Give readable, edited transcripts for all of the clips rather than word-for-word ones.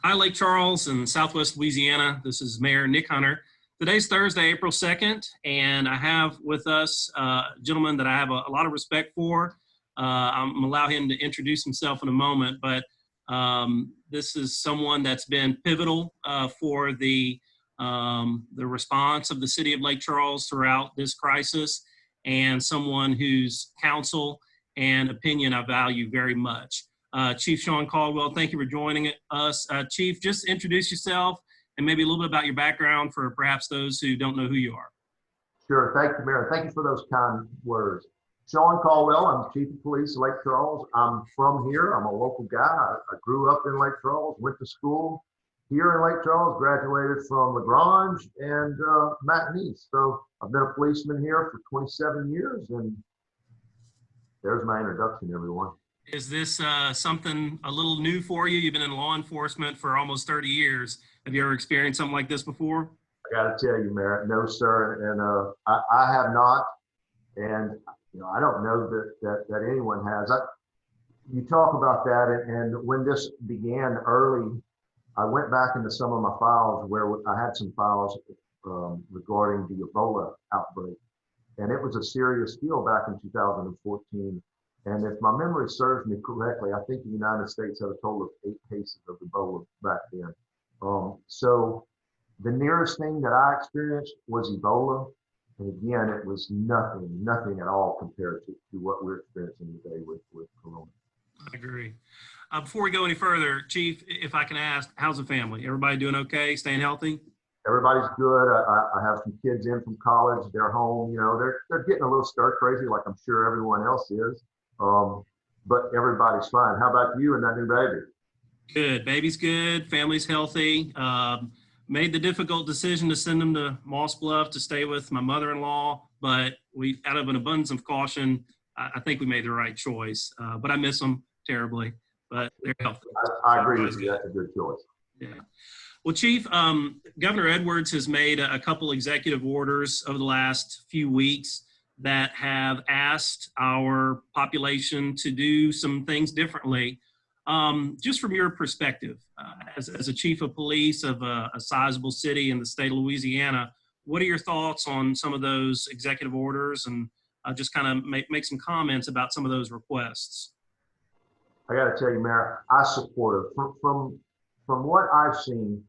Hi, Lake Charles and Southwest Louisiana. This is Mayor Nick Hunter. Today's Thursday, April 2nd, and I have with us a gentleman that I have a lot of respect for. I'm going to allow him to introduce himself in a moment, but this is someone that's been pivotal for the response of the city of Lake Charles throughout this crisis, and someone whose counsel and opinion I value very much. Chief Shawn Caldwell, thank you for joining us. Chief, just introduce yourself and maybe a little bit about your background for perhaps those who don't know who you are. Sure. Thank you, Mayor. Thank you for those kind words. Shawn Caldwell, I'm Chief of Police of Lake Charles. I'm from here. I'm a local guy. I grew up in Lake Charles, went to school here in Lake Charles, graduated from LaGrange and McNeese. So I've been a policeman here for 27 years, and there's my introduction, everyone. Is this something a little new for you? You've been in law enforcement for almost 30 years. Have you ever experienced something like this before? I got to tell you, Mayor, no, sir. And I have not. And, I don't know that anyone has. You talk about that. And when this began early, I went back into some of my files where I had some files regarding the Ebola outbreak. And it was a serious deal back in 2014. And if my memory serves me correctly, I think the United States had a total of 8 cases of Ebola back then. So the nearest thing that I experienced was Ebola. And again, it was nothing at all compared to what we're experiencing today with Corona. I agree. Before we go any further, Chief, if I can ask, how's the family? Everybody doing okay? Staying healthy? Everybody's good. I have some kids in from college. They're home. They're getting a little stir crazy, like I'm sure everyone else is. But everybody's fine. How about you and that new baby? Good. Baby's good. Family's healthy. Made the difficult decision to send them to Moss Bluff to stay with my mother-in-law, but we, out of an abundance of caution, I think we made the right choice. But I miss them terribly, but they're healthy. I agree with you. That's a good choice. Yeah. Well, Chief, Governor Edwards has made a couple executive orders over the last few weeks that have asked our population to do some things differently. Just from your perspective, as a chief of police of a sizable city in the state of Louisiana, what are your thoughts on some of those executive orders, and just kind of make some comments about some of those requests? I got to tell you, Mayor, I support it. From what I've seen,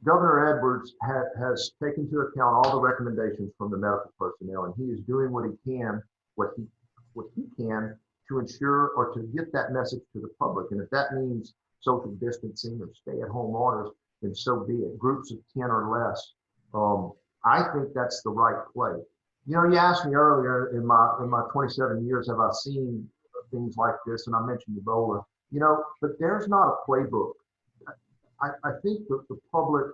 Governor Edwards has taken into account all the recommendations from the medical personnel, and he is doing what he can to ensure or to get that message to the public. And if that means social distancing or stay-at-home orders, then so be it. Groups of 10 or less. I think that's the right play. You asked me earlier in my 27 years, have I seen things like this? And I mentioned Ebola. But there's not a playbook. I think that the public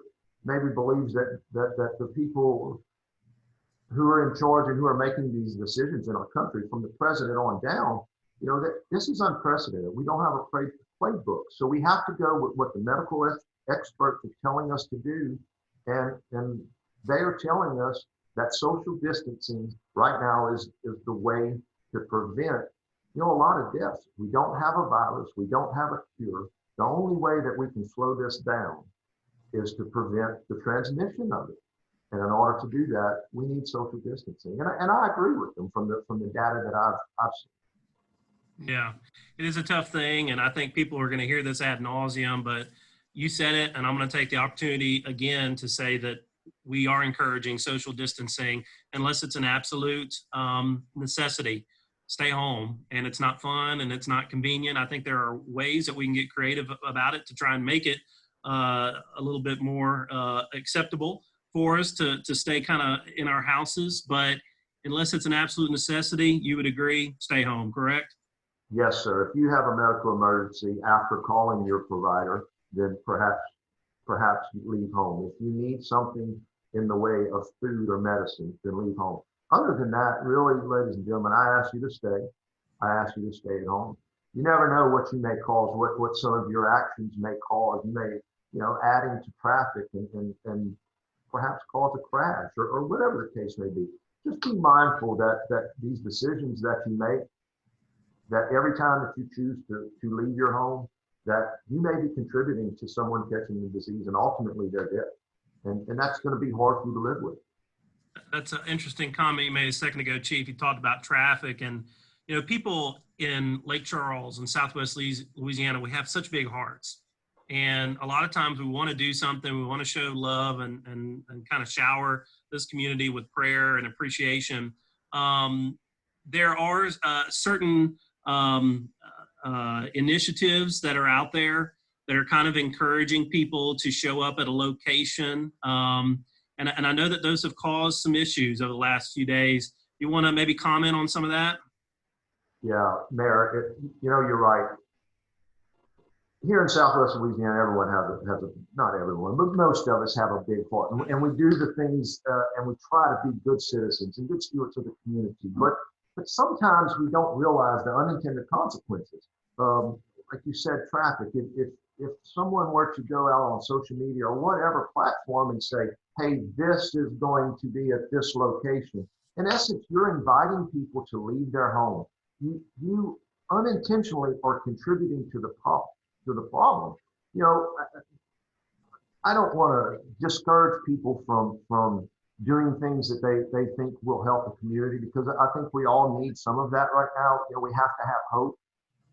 maybe believes that the people who are in charge and who are making these decisions in our country, from the president on down, that this is unprecedented. We don't have a playbook. So we have to go with what the medical experts are telling us to do. And they are telling us that social distancing right now is the way to prevent, a lot of deaths. We don't have a virus. We don't have a cure. The only way that we can slow this down is to prevent the transmission of it. And in order to do that, we need social distancing. And I agree with them from the data that I've seen. Yeah, it is a tough thing, and I think people are going to hear this ad nauseum, but you said it, and I'm going to take the opportunity again to say that we are encouraging social distancing unless it's an absolute necessity. Stay home, and it's not fun and it's not convenient. I think there are ways that we can get creative about it to try and make it a little bit more acceptable for us to stay kind of in our houses, but unless it's an absolute necessity, you would agree, stay home, correct? Yes, sir. If you have a medical emergency after calling your provider, then perhaps you leave home. If you need something in the way of food or medicine, then leave home. Other than that, really, ladies and gentlemen, I ask you to stay. I ask you to stay at home. You never know what you may cause, what some of your actions may cause. You may, adding to traffic and perhaps cause a crash or whatever the case may be. Just be mindful that these decisions that you make, that every time that you choose to leave your home, that you may be contributing to someone catching the disease and ultimately they're dead. And that's going to be hard for you to live with. That's an interesting comment you made a second ago, Chief. You talked about traffic, and people in Lake Charles and Southwest Louisiana, we have such big hearts, and a lot of times we want to do something, we want to show love and kind of shower this community with prayer and appreciation. There are certain initiatives that are out there that are kind of encouraging people to show up at a location. And I know that those have caused some issues over the last few days. You want to maybe comment on some of that? Yeah, Mayor, you're right. Here in Southwest Louisiana, everyone has a, not everyone, but most of us have a big heart. And we do the things and we try to be good citizens and good stewards of the community. But sometimes we don't realize the unintended consequences. Like you said, traffic. If someone were to go out on social media or whatever platform and say, hey, this is going to be at this location, in essence, you're inviting people to leave their home. You unintentionally are contributing to the problem. I don't want to discourage people from doing things that they think will help the community, because I think we all need some of that right now. We have to have hope,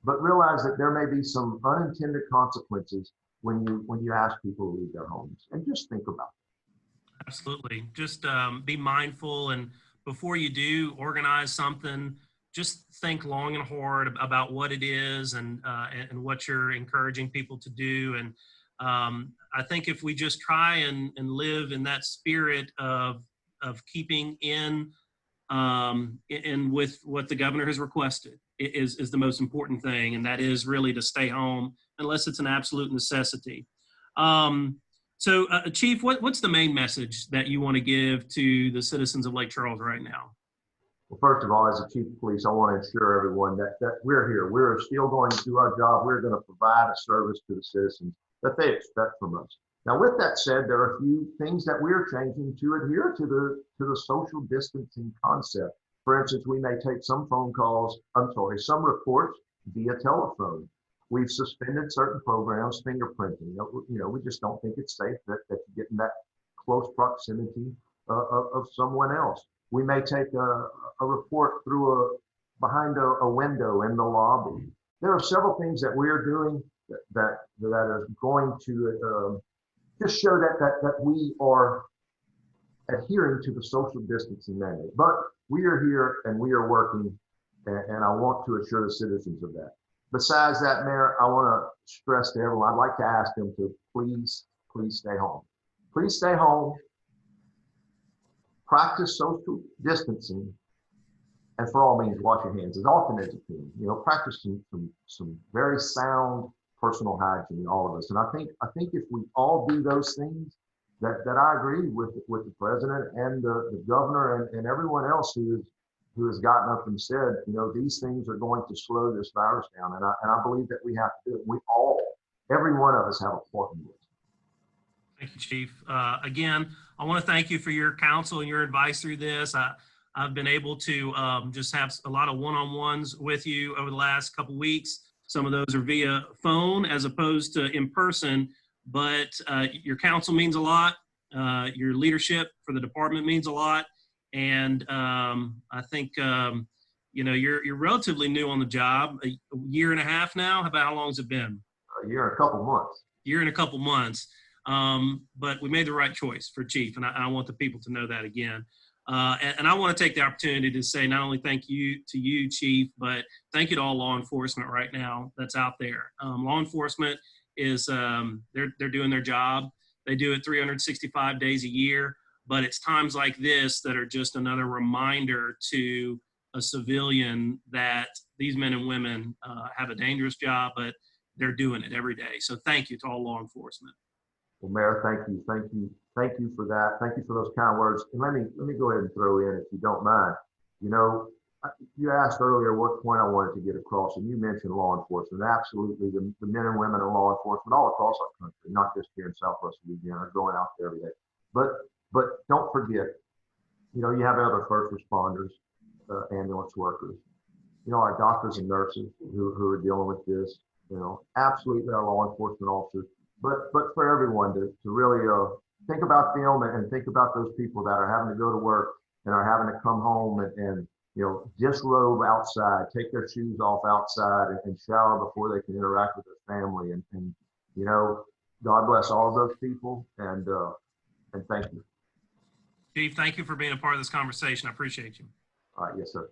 but realize that there may be some unintended consequences when you ask people to leave their homes, and just think about it. Absolutely. Just be mindful, and before you do organize something, just think long and hard about what it is and what you're encouraging people to do. And I think if we just try and live in that spirit of keeping in with what the governor has requested is the most important thing, and that is really to stay home unless it's an absolute necessity. So, Chief, what's the main message that you want to give to the citizens of Lake Charles right now? Well, first of all, as a chief of police, I want to assure everyone that we're here. We're still going to do our job. We're going to provide a service to the citizens that they expect from us. Now, with that said, there are a few things that we're changing to adhere to the social distancing concept. For instance, we may take some some reports via telephone. We've suspended certain programs, fingerprinting. We just don't think it's safe that you get in that close proximity of someone else. We may take a report behind a window in the lobby. There are several things that we're doing that are going to just show that we are adhering to the social distancing mandate. But we are here and we are working, and I want to assure the citizens of that. Besides that, Mayor, I want to stress to everyone, I'd like to ask them to please stay home. Please stay home. Practice social distancing, and for all means, wash your hands as often as you can. Practice some very sound personal hygiene, all of us. And I think if we all do those things, that I agree with the president and the governor and everyone else who has gotten up and said, these things are going to slow this virus down. And I believe that we have to do it. Every one of us have a part in this. Thank you, Chief. Again, I want to thank you for your counsel and your advice through this. I've been able to just have a lot of one-on-ones with you over the last couple weeks. Some of those are via phone as opposed to in person, but your counsel means a lot. Your leadership for the department means a lot. And I think, you're relatively new on the job, a year and a half now. How long has it been? A year and a couple months. Year and a couple months. But we made the right choice for Chief, and I want the people to know that again. And I want to take the opportunity to say not only thank you to you, Chief, but thank you to all law enforcement right now that's out there. Law enforcement is they're doing their job. They do it 365 days a year, but it's times like this that are just another reminder to a civilian that these men and women have a dangerous job, but they're doing it every day. So thank you to all law enforcement. Well, Mayor, thank you for that. Thank you for those kind words. And let me go ahead and throw in, if you don't mind. You asked earlier what point I wanted to get across, and you mentioned law enforcement. Absolutely, the men and women in law enforcement all across our country, not just here in Southwest Louisiana, are going out there every day. But don't forget, you have other first responders, ambulance workers, our doctors and nurses who are dealing with this. you know, absolutely our law enforcement officers, but for everyone to really think about them and think about those people that are having to go to work and are having to come home and you know, disrobe outside, take their shoes off outside and shower before they can interact with their family. And you know, God bless all of those people and thank you. Chief, thank you for being a part of this conversation. I appreciate you. All right, yes, sir.